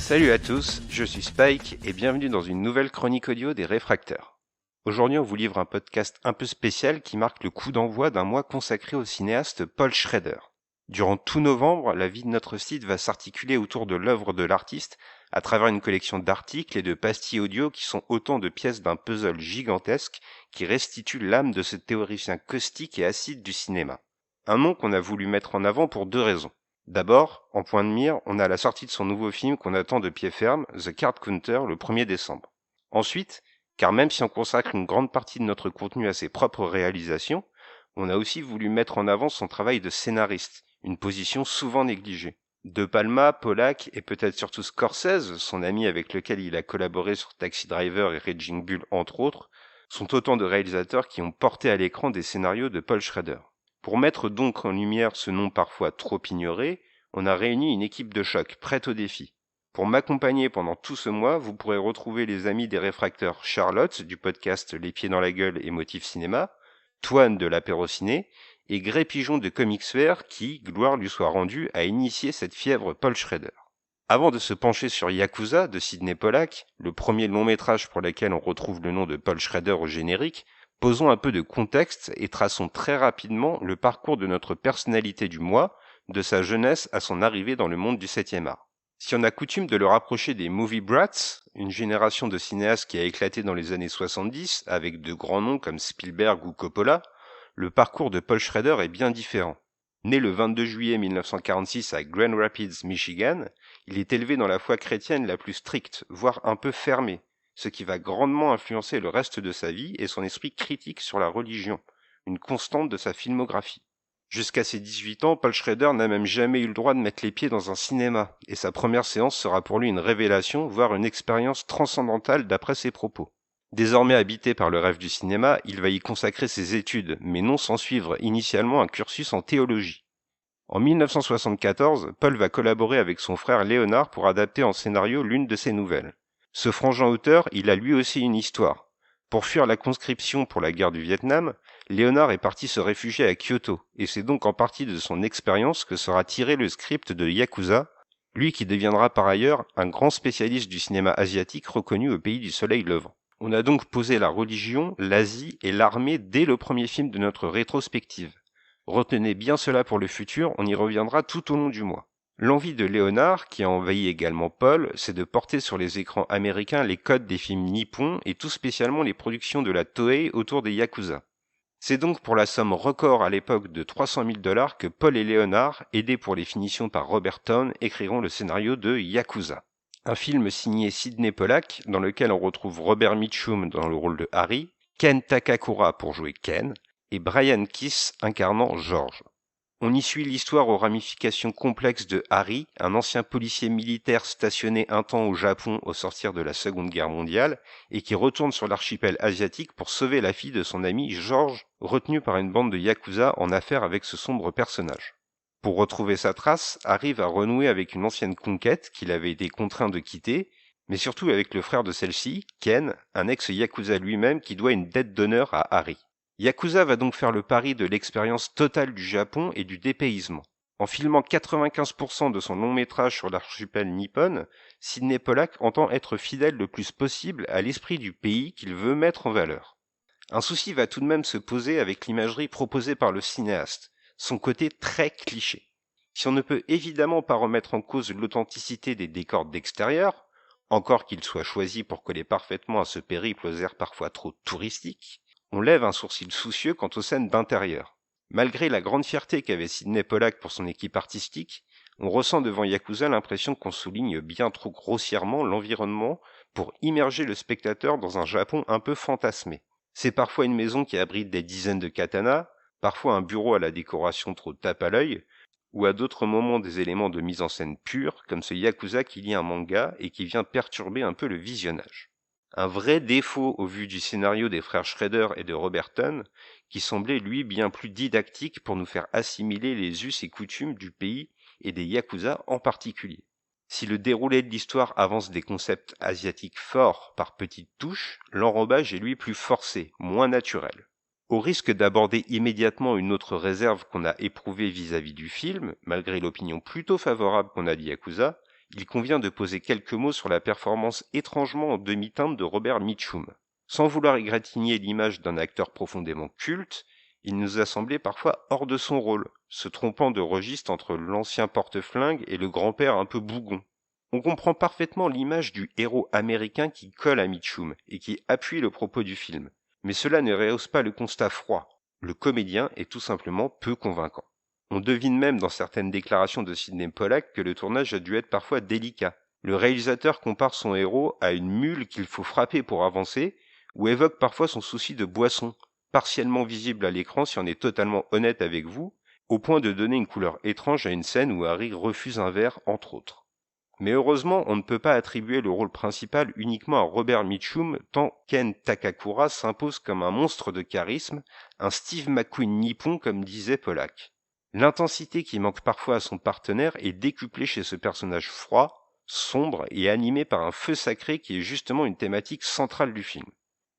Salut à tous, je suis Spike et bienvenue dans une nouvelle chronique audio des Réfracteurs. Aujourd'hui on vous livre un podcast un peu spécial qui marque le coup d'envoi d'un mois consacré au cinéaste Paul Schrader. Durant tout novembre, la vie de notre site va s'articuler autour de l'œuvre de l'artiste à travers une collection d'articles et de pastilles audio qui sont autant de pièces d'un puzzle gigantesque qui restitue l'âme de ce théoricien caustique et acide du cinéma. Un nom qu'on a voulu mettre en avant pour deux raisons. D'abord, en point de mire, on a la sortie de son nouveau film qu'on attend de pied ferme, The Card Counter, le 1er décembre. Ensuite, car même si on consacre une grande partie de notre contenu à ses propres réalisations, on a aussi voulu mettre en avant son travail de scénariste, une position souvent négligée. De Palma, Pollack et peut-être surtout Scorsese, son ami avec lequel il a collaboré sur Taxi Driver et Raging Bull entre autres, sont autant de réalisateurs qui ont porté à l'écran des scénarios de Paul Schrader. Pour mettre donc en lumière ce nom parfois trop ignoré, on a réuni une équipe de choc, prête au défi. Pour m'accompagner pendant tout ce mois, vous pourrez retrouver les amis des Réfracteurs Charlotte, du podcast Les Pieds dans la Gueule et Motif Cinéma, Toine de l'Apéro Ciné, et Gré Pigeon de Comicsfare qui, gloire lui soit rendue, a initié cette fièvre Paul Schrader. Avant de se pencher sur Yakuza de Sidney Pollack, le premier long métrage pour lequel on retrouve le nom de Paul Schrader au générique, posons un peu de contexte et traçons très rapidement le parcours de notre personnalité du mois, de sa jeunesse à son arrivée dans le monde du 7e art. Si on a coutume de le rapprocher des Movie Brats, une génération de cinéastes qui a éclaté dans les années 70 avec de grands noms comme Spielberg ou Coppola, le parcours de Paul Schrader est bien différent. Né le 22 juillet 1946 à Grand Rapids, Michigan, il est élevé dans la foi chrétienne la plus stricte, voire un peu fermée, ce qui va grandement influencer le reste de sa vie et son esprit critique sur la religion, une constante de sa filmographie. Jusqu'à ses 18 ans, Paul Schrader n'a même jamais eu le droit de mettre les pieds dans un cinéma, et sa première séance sera pour lui une révélation, voire une expérience transcendantale d'après ses propos. Désormais habité par le rêve du cinéma, il va y consacrer ses études, mais non sans suivre initialement un cursus en théologie. En 1974, Paul va collaborer avec son frère Léonard pour adapter en scénario l'une de ses nouvelles. Ce franc auteur, il a lui aussi une histoire. Pour fuir la conscription pour la guerre du Vietnam, Léonard est parti se réfugier à Kyoto, et c'est donc en partie de son expérience que sera tiré le script de Yakuza, lui qui deviendra par ailleurs un grand spécialiste du cinéma asiatique reconnu au pays du soleil levant. On a donc posé la religion, l'Asie et l'armée dès le premier film de notre rétrospective. Retenez bien cela pour le futur, on y reviendra tout au long du mois. L'envie de Léonard, qui a envahi également Paul, c'est de porter sur les écrans américains les codes des films nippons et tout spécialement les productions de la Toei autour des Yakuza. C'est donc pour la somme record à l'époque de 300 000 $ que Paul et Léonard, aidés pour les finitions par Robert Towne, écriront le scénario de Yakuza. Un film signé Sidney Pollack, dans lequel on retrouve Robert Mitchum dans le rôle de Harry, Ken Takakura pour jouer Ken, et Brian Keith incarnant George. On y suit l'histoire aux ramifications complexes de Harry, un ancien policier militaire stationné un temps au Japon au sortir de la Seconde Guerre mondiale, et qui retourne sur l'archipel asiatique pour sauver la fille de son ami George, retenu par une bande de Yakuza en affaire avec ce sombre personnage. Pour retrouver sa trace, Harry va renouer avec une ancienne conquête qu'il avait été contraint de quitter, mais surtout avec le frère de celle-ci, Ken, un ex-Yakuza lui-même qui doit une dette d'honneur à Harry. Yakuza va donc faire le pari de l'expérience totale du Japon et du dépaysement. En filmant 95% de son long métrage sur l'archipel nippon, Sidney Pollack entend être fidèle le plus possible à l'esprit du pays qu'il veut mettre en valeur. Un souci va tout de même se poser avec l'imagerie proposée par le cinéaste, son côté très cliché. Si on ne peut évidemment pas remettre en cause l'authenticité des décors d'extérieur, encore qu'ils soient choisis pour coller parfaitement à ce périple aux airs parfois trop touristiques, on lève un sourcil soucieux quant aux scènes d'intérieur. Malgré la grande fierté qu'avait Sidney Pollack pour son équipe artistique, on ressent devant Yakuza l'impression qu'on souligne bien trop grossièrement l'environnement pour immerger le spectateur dans un Japon un peu fantasmé. C'est parfois une maison qui abrite des dizaines de katanas, parfois un bureau à la décoration trop tape à l'œil, ou à d'autres moments des éléments de mise en scène pure, comme ce Yakuza qui lit un manga et qui vient perturber un peu le visionnage. Un vrai défaut au vu du scénario des frères Schrader et de Robert Towne, qui semblait lui bien plus didactique pour nous faire assimiler les us et coutumes du pays et des Yakuza en particulier. Si le déroulé de l'histoire avance des concepts asiatiques forts par petites touches, l'enrobage est lui plus forcé, moins naturel. Au risque d'aborder immédiatement une autre réserve qu'on a éprouvée vis-à-vis du film, malgré l'opinion plutôt favorable qu'on a de Yakuza, il convient de poser quelques mots sur la performance étrangement en demi-teinte de Robert Mitchum. Sans vouloir égratigner l'image d'un acteur profondément culte, il nous a semblé parfois hors de son rôle, se trompant de registre entre l'ancien porte-flingue et le grand-père un peu bougon. On comprend parfaitement l'image du héros américain qui colle à Mitchum et qui appuie le propos du film. Mais cela ne rehausse pas le constat froid. Le comédien est tout simplement peu convaincant. On devine même dans certaines déclarations de Sydney Pollack que le tournage a dû être parfois délicat. Le réalisateur compare son héros à une mule qu'il faut frapper pour avancer, ou évoque parfois son souci de boisson, partiellement visible à l'écran si on est totalement honnête avec vous, au point de donner une couleur étrange à une scène où Harry refuse un verre, entre autres. Mais heureusement, on ne peut pas attribuer le rôle principal uniquement à Robert Mitchum, tant Ken Takakura s'impose comme un monstre de charisme, un Steve McQueen nippon comme disait Pollack. L'intensité qui manque parfois à son partenaire est décuplée chez ce personnage froid, sombre et animé par un feu sacré qui est justement une thématique centrale du film.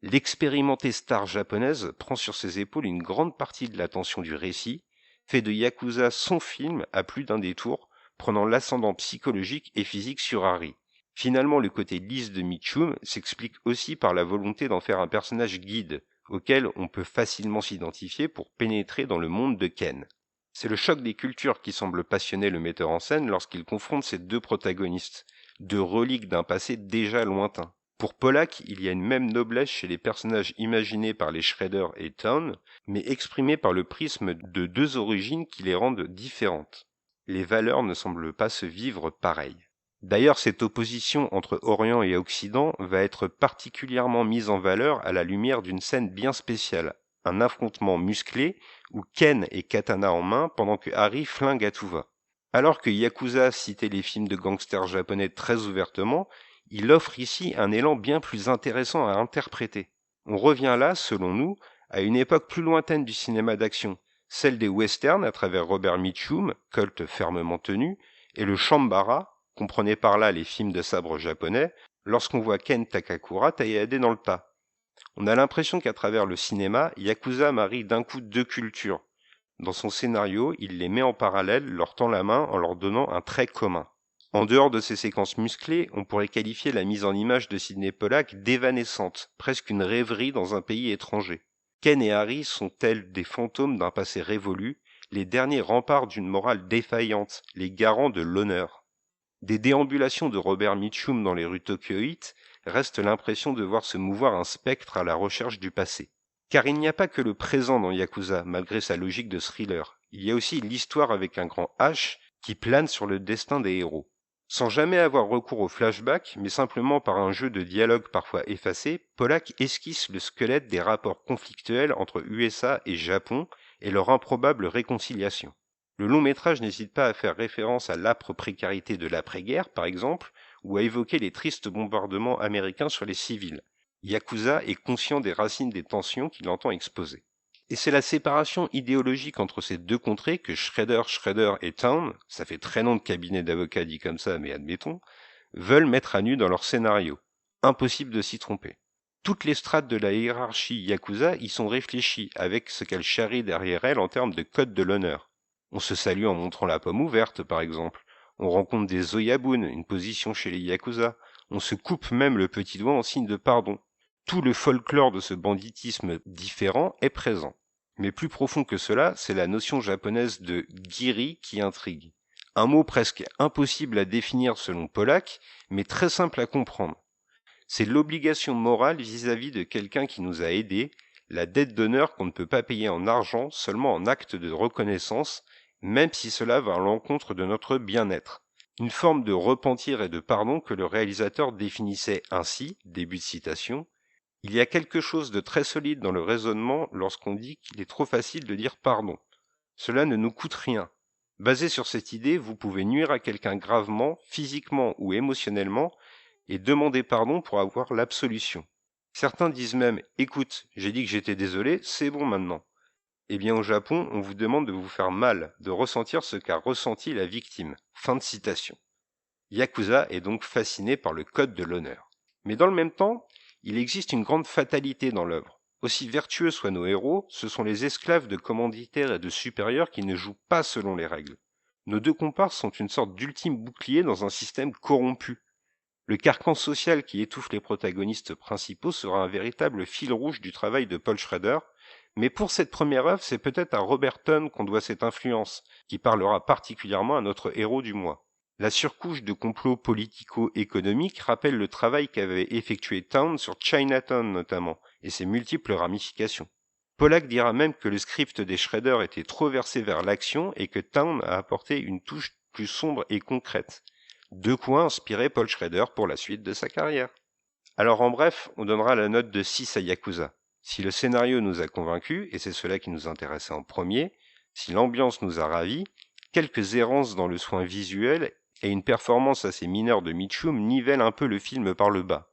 L'expérimentée star japonaise prend sur ses épaules une grande partie de l'attention du récit, fait de Yakuza son film à plus d'un détour, prenant l'ascendant psychologique et physique sur Harry. Finalement, le côté lisse de Mitchum s'explique aussi par la volonté d'en faire un personnage guide, auquel on peut facilement s'identifier pour pénétrer dans le monde de Ken. C'est le choc des cultures qui semble passionner le metteur en scène lorsqu'il confronte ces deux protagonistes, deux reliques d'un passé déjà lointain. Pour Pollack, il y a une même noblesse chez les personnages imaginés par les Shredder et Town, mais exprimés par le prisme de deux origines qui les rendent différentes. Les valeurs ne semblent pas se vivre pareilles. D'ailleurs, cette opposition entre Orient et Occident va être particulièrement mise en valeur à la lumière d'une scène bien spéciale, un affrontement musclé où Ken est katana en main pendant que Harry flingue à tout va. Alors que Yakuza citait les films de gangsters japonais très ouvertement, il offre ici un élan bien plus intéressant à interpréter. On revient là, selon nous, à une époque plus lointaine du cinéma d'action, celle des westerns à travers Robert Mitchum, culte fermement tenu, et le Shambara, comprenez par là les films de sabre japonais, lorsqu'on voit Ken Takakura tailladé dans le tas. On a l'impression qu'à travers le cinéma, Yakuza marie d'un coup deux cultures. Dans son scénario, il les met en parallèle, leur tend la main en leur donnant un trait commun. En dehors de ces séquences musclées, on pourrait qualifier la mise en image de Sydney Pollack d'évanescente, presque une rêverie dans un pays étranger. Ken et Harry sont tels des fantômes d'un passé révolu, les derniers remparts d'une morale défaillante, les garants de l'honneur. Des déambulations de Robert Mitchum dans les rues tokyoïtes reste l'impression de voir se mouvoir un spectre à la recherche du passé. Car il n'y a pas que le présent dans Yakuza, malgré sa logique de thriller. Il y a aussi l'histoire avec un grand H qui plane sur le destin des héros. Sans jamais avoir recours au flashback, mais simplement par un jeu de dialogue parfois effacé, Pollack esquisse le squelette des rapports conflictuels entre USA et Japon et leur improbable réconciliation. Le long métrage n'hésite pas à faire référence à l'âpre précarité de l'après-guerre, par exemple, ou à évoquer les tristes bombardements américains sur les civils. Yakuza est conscient des racines des tensions qu'il entend exposer. Et c'est la séparation idéologique entre ces deux contrées que Shredder et Town, ça fait très long de cabinet d'avocats dit comme ça, mais admettons, veulent mettre à nu dans leur scénario. Impossible de s'y tromper. Toutes les strates de la hiérarchie Yakuza y sont réfléchies, avec ce qu'elles charrient derrière elles en termes de code de l'honneur. On se salue en montrant la pomme ouverte, par exemple. On rencontre des Oyabun, une position chez les Yakuza. On se coupe même le petit doigt en signe de pardon. Tout le folklore de ce banditisme différent est présent. Mais plus profond que cela, c'est la notion japonaise de giri qui intrigue. Un mot presque impossible à définir selon Pollack, mais très simple à comprendre. C'est l'obligation morale vis-à-vis de quelqu'un qui nous a aidés, la dette d'honneur qu'on ne peut pas payer en argent, seulement en acte de reconnaissance, même si cela va à l'encontre de notre bien-être. Une forme de repentir et de pardon que le réalisateur définissait ainsi, début de citation, il y a quelque chose de très solide dans le raisonnement lorsqu'on dit qu'il est trop facile de dire pardon. Cela ne nous coûte rien. Basé sur cette idée, vous pouvez nuire à quelqu'un gravement, physiquement ou émotionnellement, et demander pardon pour avoir l'absolution. Certains disent même « Écoute, j'ai dit que j'étais désolé, c'est bon maintenant ». Eh bien au Japon, on vous demande de vous faire mal, de ressentir ce qu'a ressenti la victime. Fin de citation. Yakuza est donc fasciné par le code de l'honneur. Mais dans le même temps, il existe une grande fatalité dans l'œuvre. Aussi vertueux soient nos héros, ce sont les esclaves de commanditaires et de supérieurs qui ne jouent pas selon les règles. Nos deux comparses sont une sorte d'ultime bouclier dans un système corrompu. Le carcan social qui étouffe les protagonistes principaux sera un véritable fil rouge du travail de Paul Schrader, mais pour cette première œuvre, c'est peut-être à Roberton qu'on doit cette influence, qui parlera particulièrement à notre héros du mois. La surcouche de complot politico-économique rappelle le travail qu'avait effectué Town sur Chinatown notamment, et ses multiples ramifications. Pollack dira même que le script des Schrader était trop versé vers l'action et que Town a apporté une touche plus sombre et concrète. De quoi inspirer Paul Schrader pour la suite de sa carrière. Alors en bref, on donnera la note de 6 à Yakuza. Si le scénario nous a convaincus, et c'est cela qui nous intéressait en premier, si l'ambiance nous a ravis, quelques errances dans le soin visuel et une performance assez mineure de Mitchum nivellent un peu le film par le bas.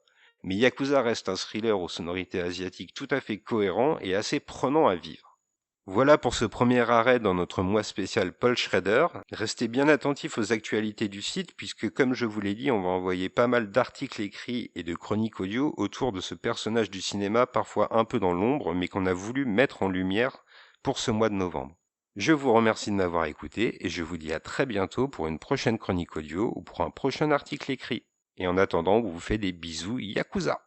Mais Yakuza reste un thriller aux sonorités asiatiques tout à fait cohérent et assez prenant à vivre. Voilà pour ce premier arrêt dans notre mois spécial Paul Schrader. Restez bien attentifs aux actualités du site puisque, comme je vous l'ai dit, on va envoyer pas mal d'articles écrits et de chroniques audio autour de ce personnage du cinéma parfois un peu dans l'ombre mais qu'on a voulu mettre en lumière pour ce mois de novembre. Je vous remercie de m'avoir écouté et je vous dis à très bientôt pour une prochaine chronique audio ou pour un prochain article écrit. Et en attendant, on vous fait des bisous Yakuza.